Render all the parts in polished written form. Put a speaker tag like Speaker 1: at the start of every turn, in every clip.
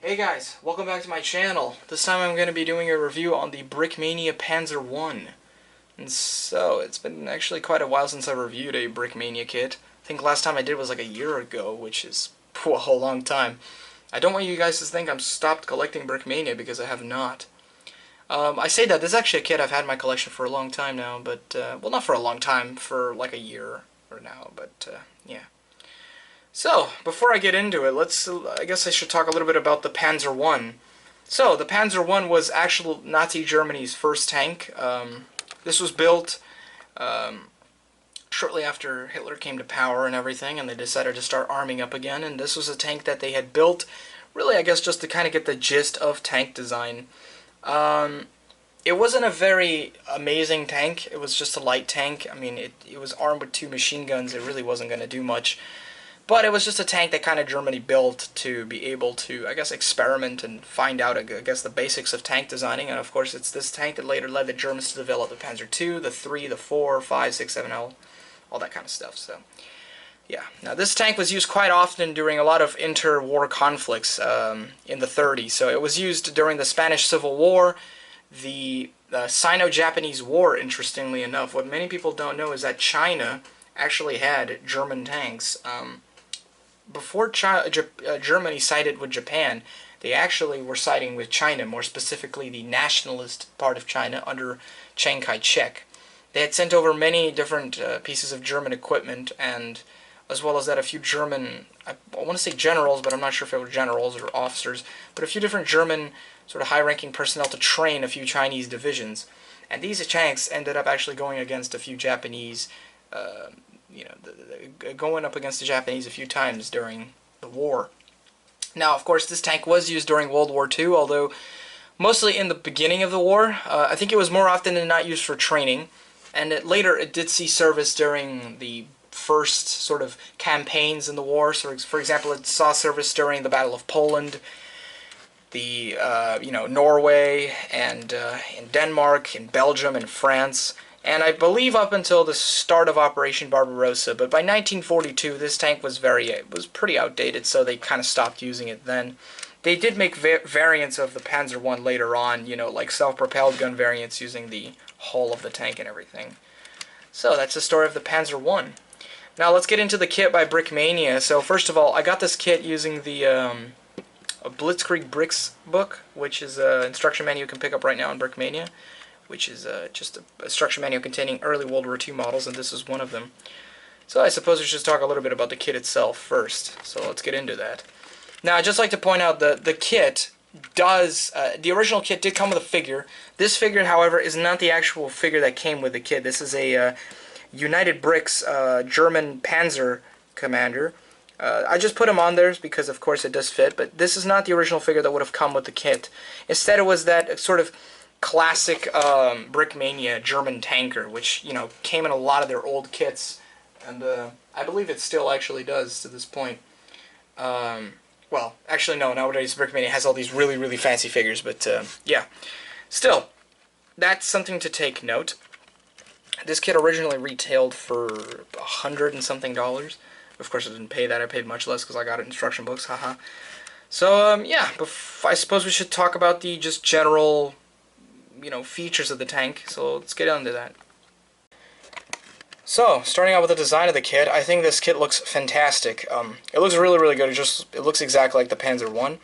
Speaker 1: Hey guys, welcome back to my channel. This time I'm going to be doing a review on the Brickmania Panzer I. And so, it's been actually quite a while since I reviewed a Brickmania kit. I think last time I did was like a year ago, which is a whole long time. I don't want you guys to think I'm stopped collecting Brickmania, because I have not. I say that, this is actually a kit I've had in my collection for a long time now, but, well, not for a long time, for like a year or now, but, yeah. So, before I get into it, I guess I should talk a little bit about the Panzer I. So, the Panzer I was actual Nazi Germany's first tank. This was built shortly after Hitler came to power and everything, and they decided to start arming up again, and this was a tank that they had built, really, I guess, just to kind of get the gist of tank design. It wasn't a very amazing tank. It was just a light tank. I mean, it was armed with 2 machine guns. It really wasn't going to do much. But it was just a tank that kind of Germany built to be able to, I guess, experiment and find out, I guess, the basics of tank designing. And of course, it's this tank that later led the Germans to develop the Panzer II, the 3, the 4, 5, 6, 7, all that kind of stuff. So, yeah. Now, this tank was used quite often during a lot of interwar conflicts in the 30s. So it was used during the Spanish Civil War, the Sino-Japanese War, interestingly enough. What many people don't know is that China actually had German tanks. Before Germany sided with Japan, they actually were siding with China, more specifically the nationalist part of China under Chiang Kai-shek. They had sent over many different pieces of German equipment, and as well as that a few German, I want to say generals, but I'm not sure if it were generals or officers, but a few different German sort of high-ranking personnel to train a few Chinese divisions. And these tanks ended up actually going against a few Japanese going up against the Japanese a few times during the war. Now, of course, this tank was used during World War II, although mostly in the beginning of the war. I think it was more often than not used for training, and later it did see service during the first sort of campaigns in the war. So, for example, it saw service during the Battle of Poland, the Norway, and in Denmark, in Belgium, and France. And I believe up until the start of Operation Barbarossa, but by 1942 this tank was pretty outdated, so they kind of stopped using it then. They did make variants of the Panzer I later on, like self-propelled gun variants using the hull of the tank and everything. So that's the story of the Panzer I. Now let's get into the kit by Brickmania. So first of all, I got this kit using the a Blitzkrieg Bricks book, which is an instruction manual you can pick up right now on Brickmania, which is just a instruction manual containing early World War II models, and this is one of them. So I suppose we should talk a little bit about the kit itself first. So let's get into that. Now, I'd just like to point out that the kit does, the original kit did come with a figure. This figure, however, is not the actual figure that came with the kit. This is a United Bricks German Panzer commander. I just put him on there because, of course, it does fit, but this is not the original figure that would have come with the kit. Instead, it was that sort of classic Brickmania German tanker, which, came in a lot of their old kits, and I believe it still actually does to this point. Well, actually no, nowadays Brickmania has all these really, really fancy figures, but yeah. Still, that's something to take note. This kit originally retailed for $100 and something. Of course I didn't pay that, I paid much less because I got it in instruction books, haha. So, yeah, I suppose we should talk about the just general features of the tank, so let's get into that. So, starting out with the design of the kit, I think this kit looks fantastic. It looks really, really good. It looks exactly like the Panzer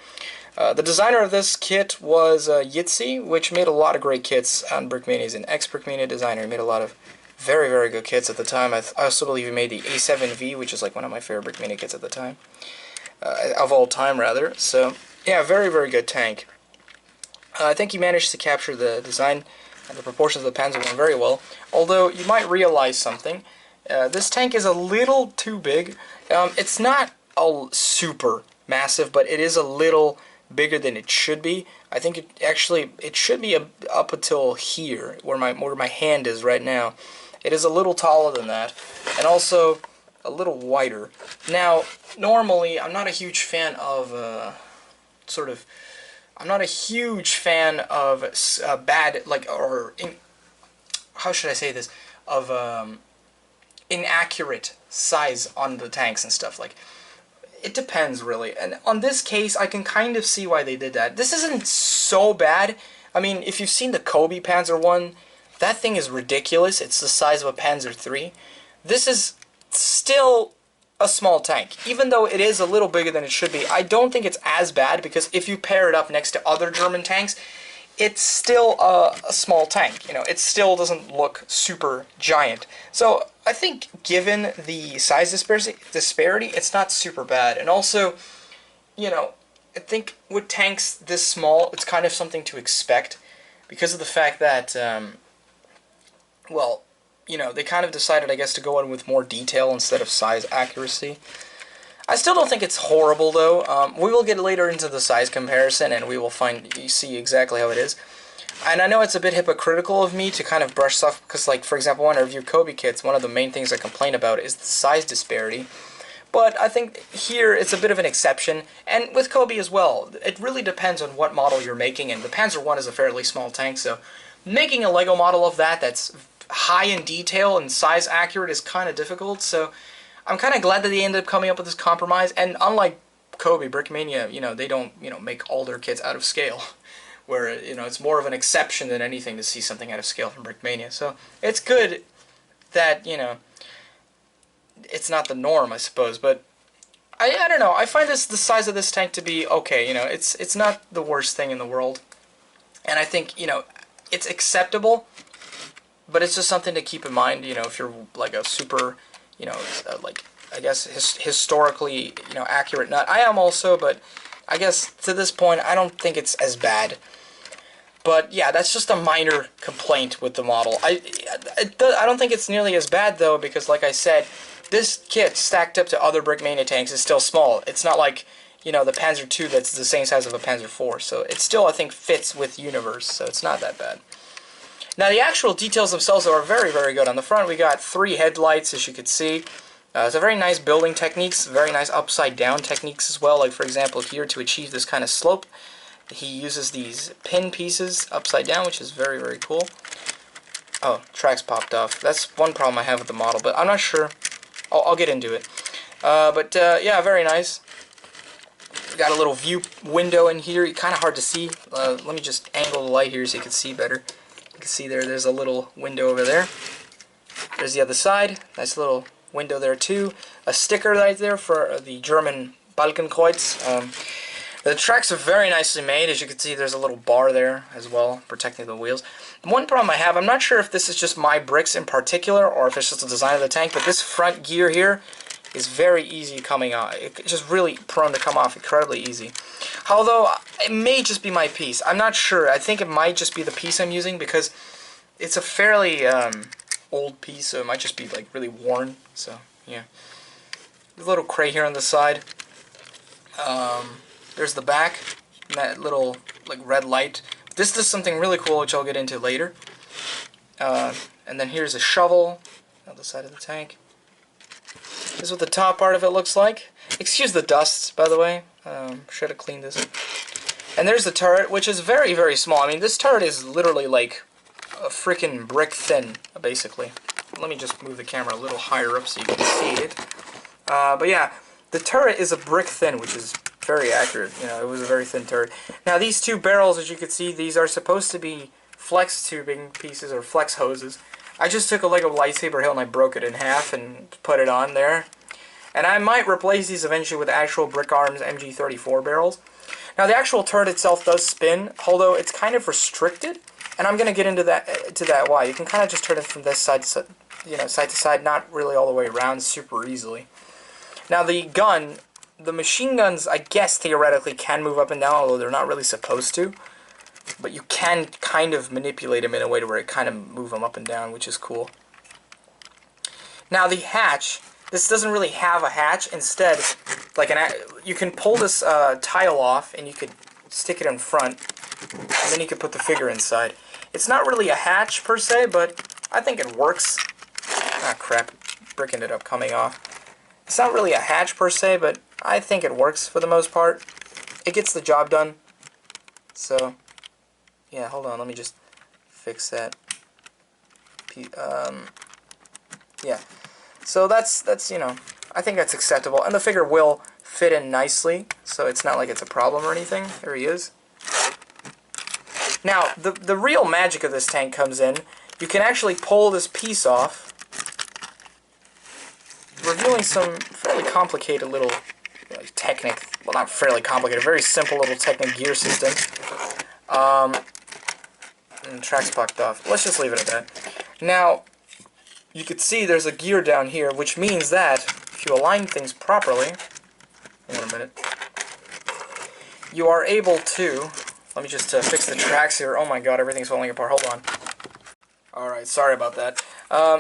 Speaker 1: I. The designer of this kit was Yitzi, which made a lot of great kits on Brickmania. He's an ex-Brickmania designer. He made a lot of very, very good kits at the time. I also believe he made the A7V, which is like one of my favorite Brickmania kits at the time. Of all time, rather. So, yeah, very, very good tank. I think he managed to capture the design and the proportions of the Panzer I very well, although you might realize something. This tank is a little too big. It's not super massive, but it is a little bigger than it should be. I think it should be up until here, where my hand is right now. It is a little taller than that, and also a little wider. Now, normally, I'm not a huge fan of I'm not a huge fan of how should I say this, of inaccurate size on the tanks and stuff. Like, it depends, really. And on this case, I can kind of see why they did that. This isn't so bad. I mean, if you've seen the Kobe Panzer I, that thing is ridiculous. It's the size of a Panzer III. This is still a small tank. Even though it is a little bigger than it should be, I don't think it's as bad, because if you pair it up next to other German tanks, it's still a small tank. You know, it still doesn't look super giant. So I think given the size disparity, it's not super bad. And also, you know, I think with tanks this small, it's kind of something to expect, because of the fact that, well, you know, they kind of decided, I guess, to go in with more detail instead of size accuracy. I still don't think it's horrible, though. We will get later into the size comparison, and we will see exactly how it is. And I know it's a bit hypocritical of me to kind of brush stuff, because, like, for example, when I review Kobe kits, one of the main things I complain about is the size disparity. But I think here it's a bit of an exception, and with Kobe as well. It really depends on what model you're making, and the Panzer I is a fairly small tank, so making a Lego model of that that's high in detail and size accurate is kind of difficult, so I'm kind of glad that they ended up coming up with this compromise. And unlike Kobe, Brickmania, you know, they don't, you know, make all their kits out of scale, where, you know, it's more of an exception than anything to see something out of scale from Brickmania. So it's good that, you know, it's not the norm, I suppose. But I don't know. I find the size of this tank to be okay. You know, it's not the worst thing in the world, and I think, you know, it's acceptable. But it's just something to keep in mind. You know, if you're like a super, you know, like, I guess, historically, you know, accurate nut. I am also, but I guess to this point, I don't think it's as bad. But yeah, that's just a minor complaint with the model. I don't think it's nearly as bad, though, because, like I said, this kit stacked up to other Brickmania tanks is still small. It's not like, you know, the Panzer II that's the same size of a Panzer IV. So it still, I think, fits with Universe, so it's not that bad. Now, the actual details themselves are very, very good. On the front, we got 3 headlights, as you can see. It's a very nice building techniques, very nice upside-down techniques as well. Like, for example, here, to achieve this kind of slope, he uses these pin pieces upside down, which is very, very cool. Oh, tracks popped off. That's one problem I have with the model, but I'm not sure. I'll get into it. Yeah, very nice. We got a little view window in here. Kind of hard to see. Let me just angle the light here so you can see better. You can see there's a little window over there. There's the other side. Nice little window there too. A sticker right there for the German Balkenkreuz. The tracks are very nicely made. As you can see, there's a little bar there as well, protecting the wheels. One problem I have, I'm not sure if this is just my bricks in particular, or if it's just the design of the tank, but this front gear here is very easy coming off. It's just really prone to come off incredibly easy. Although, it may just be my piece. I'm not sure. I think it might just be the piece I'm using, because it's a fairly old piece, so it might just be like really worn. So, yeah. There's a little crate here on the side. There's the back, and that little like red light. This does something really cool, which I'll get into later. And then here's a shovel on the side of the tank. This is what the top part of it looks like. Excuse the dust, by the way. Should have cleaned this. And there's the turret, which is very, very small. I mean, this turret is literally like a freaking brick thin, basically. Let me just move the camera a little higher up so you can see it. But yeah, the turret is a brick thin, which is very accurate. You know, it was a very thin turret. Now, these 2 barrels, as you can see, these are supposed to be flex tubing pieces or flex hoses. I just took a Lego lightsaber hilt and I broke it in half and put it on there. And I might replace these eventually with actual Brick Arms MG34 barrels. Now, the actual turret itself does spin, although it's kind of restricted. And I'm going to get into that why. You can kind of just turn it from this side to, you know, side to side, not really all the way around super easily. Now, the gun, the machine guns, I guess theoretically can move up and down, although they're not really supposed to. But you can kind of manipulate them in a way to where it kind of move them up and down, which is cool. Now, the hatch, this doesn't really have a hatch. Instead, like you can pull this tile off and you could stick it in front, and then you could put the figure inside. It's not really a hatch per se, but I think it works. Ah, crap. Brick ended up coming off. It's not really a hatch per se, but I think it works for the most part. It gets the job done. So, yeah, hold on. Let me just fix that. Yeah. So that's you know, I think that's acceptable. And the figure will fit in nicely, so it's not like it's a problem or anything. There he is. Now, the real magic of this tank comes in. You can actually pull this piece off, revealing some fairly complicated little Technic, well, not fairly complicated, very simple little Technic gear system. And the track's pucked off. Let's just leave it at that. Now, you can see there's a gear down here, which means that if you align things properly, hold on a minute, you are able to, let me just fix the tracks here. Oh my god, everything's falling apart. Hold on. Alright, sorry about that.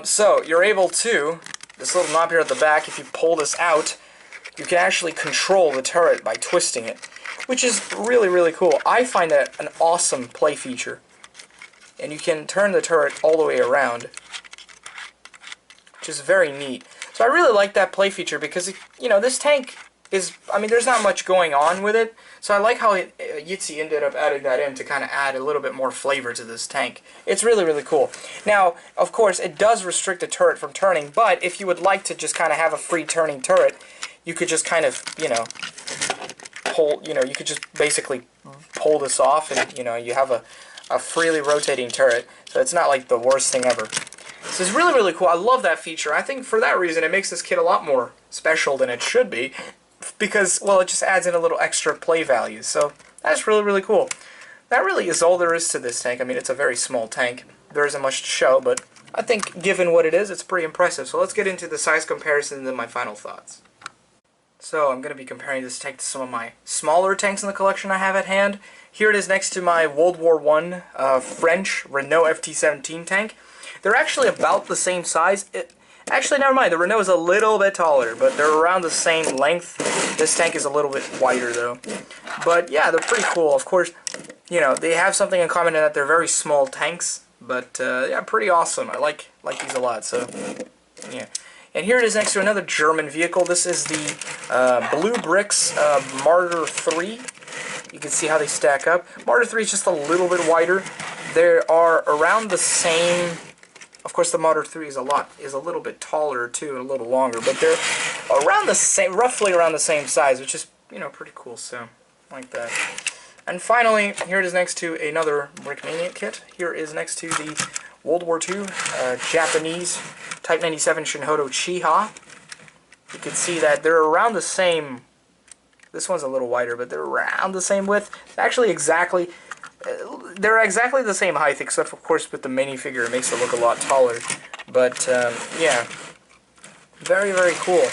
Speaker 1: So, you're able to, this little knob here at the back, if you pull this out, you can actually control the turret by twisting it, which is really, really cool. I find that an awesome play feature. And you can turn the turret all the way around, which is very neat. So I really like that play feature because, you know, this tank is, I mean, there's not much going on with it. So I like how Yitzy ended up adding that in to kind of add a little bit more flavor to this tank. It's really, really cool. Now, of course, it does restrict the turret from turning, but if you would like to just kind of have a free turning turret, you could just kind of, you know, pull, you know, you could just basically pull this off and, you know, you have a freely rotating turret. So it's not like the worst thing ever. So it's really, really cool. I love that feature. I think for that reason it makes this kit a lot more special than it should be because, well, it just adds in a little extra play value. So that's really, really cool. That really is all there is to this tank. I mean, it's a very small tank. There isn't much to show, but I think given what it is, it's pretty impressive. So let's get into the size comparison and then my final thoughts. So I'm going to be comparing this tank to some of my smaller tanks in the collection I have at hand. Here it is next to my World War I French Renault FT-17 tank. They're actually about the same size. Actually, never mind. The Renault is a little bit taller, but they're around the same length. This tank is a little bit wider, though. But yeah, they're pretty cool. Of course, you know, they have something in common in that they're very small tanks. But yeah, pretty awesome. I like these a lot. So yeah. And here it is next to another German vehicle. This is the Blue Bricks Martyr 3. You can see how they stack up. Martyr 3 is just a little bit wider. They are around the same. Of course, the Martyr 3 is a little bit taller too, and a little longer. But they're around the same, roughly around the same size, which is, you know, pretty cool. So, like that. And finally, here it is next to another Brickmania kit. Here is next to the World War II Japanese Type 97 Shinhodo Chiha. You can see that they're around the same. This one's a little wider, but they're around the same width. Actually, they're exactly the same height, except of course with the minifigure it makes it look a lot taller. But yeah, very, very cool.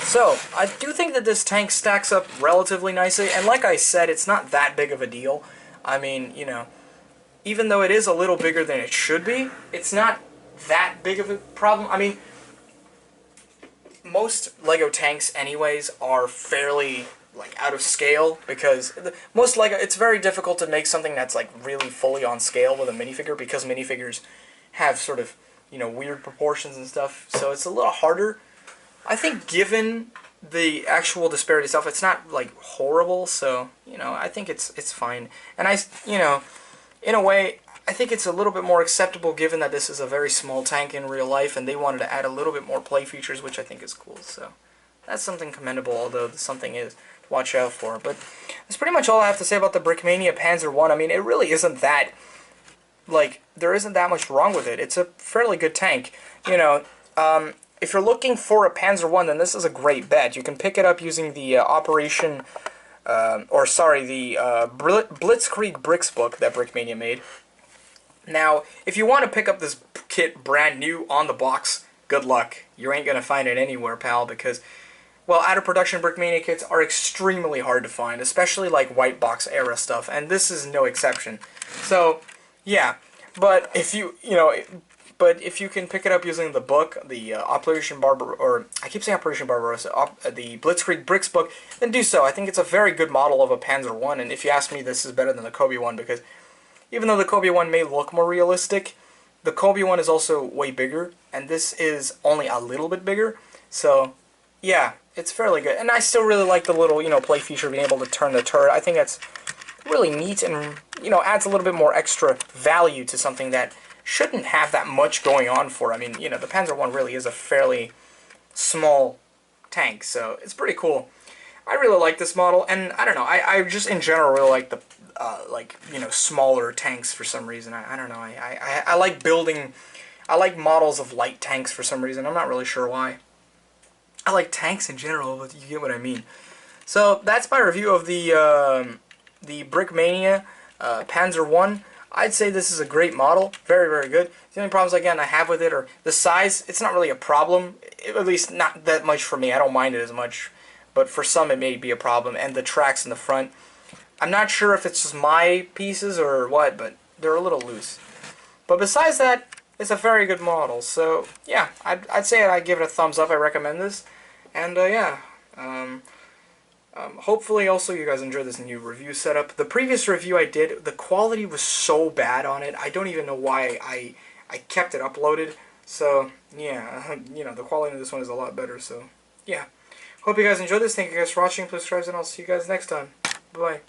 Speaker 1: So I do think that this tank stacks up relatively nicely, and like I said, it's not that big of a deal. I mean, you know, even though it is a little bigger than it should be, it's not that big of a problem. I mean, most Lego tanks anyways are fairly like out of scale because most Lego, it's very difficult to make something that's like really fully on scale with a minifigure because minifigures have sort of, you know, weird proportions and stuff, so it's a little harder. I think given the actual disparity itself, it's not like horrible, so, you know, I think it's fine. And you know, in a way, I think it's a little bit more acceptable given that this is a very small tank in real life and they wanted to add a little bit more play features, which I think is cool. So that's something commendable, although something is to watch out for. But that's pretty much all I have to say about the Brickmania Panzer I. I mean, it really isn't that, like, there isn't that much wrong with it. It's a fairly good tank. You know, if you're looking for a Panzer I, then this is a great bet. You can pick it up using the Blitzkrieg Bricks book that Brickmania made. Now, if you want to pick up this kit brand new on the box, good luck. You ain't going to find it anywhere, pal, because, well, out-of-production Brickmania kits are extremely hard to find, especially like white box era stuff, and this is no exception. So, yeah, but if you can pick it up using the book, the Operation Barbarossa, the Blitzkrieg Bricks book, then do so. I think it's a very good model of a Panzer I, and if you ask me, this is better than the Kobe one, because even though the Kobe one may look more realistic, the Kobe one is also way bigger, and this is only a little bit bigger. So, yeah, it's fairly good. And I still really like the little, you know, play feature of being able to turn the turret. I think that's really neat and, you know, adds a little bit more extra value to something that shouldn't have that much going on for. I mean, you know, the Panzer I really is a fairly small tank, so it's pretty cool. I really like this model, and I don't know, I just in general really like the like, you know, smaller tanks for some reason. I don't know. I like building. I like models of light tanks for some reason. I'm not really sure why. I like tanks in general, but you get what I mean. So that's my review of the Brickmania Panzer One. I'd say this is a great model, very very good. The only problems again I have with it are the size. It's not really a problem, at least not that much for me. I don't mind it as much, but for some it may be a problem. And the tracks in the front. I'm not sure if it's just my pieces or what, but they're a little loose. But besides that, it's a very good model. So yeah, I'd say I'd give it a thumbs up. I recommend this, and yeah. Hopefully also you guys enjoyed this new review setup. The previous review I did, the quality was so bad on it. I don't even know why I kept it uploaded. So yeah, you know, the quality of this one is a lot better. So yeah, hope you guys enjoyed this. Thank you guys for watching. Please subscribe, and I'll see you guys next time. Bye.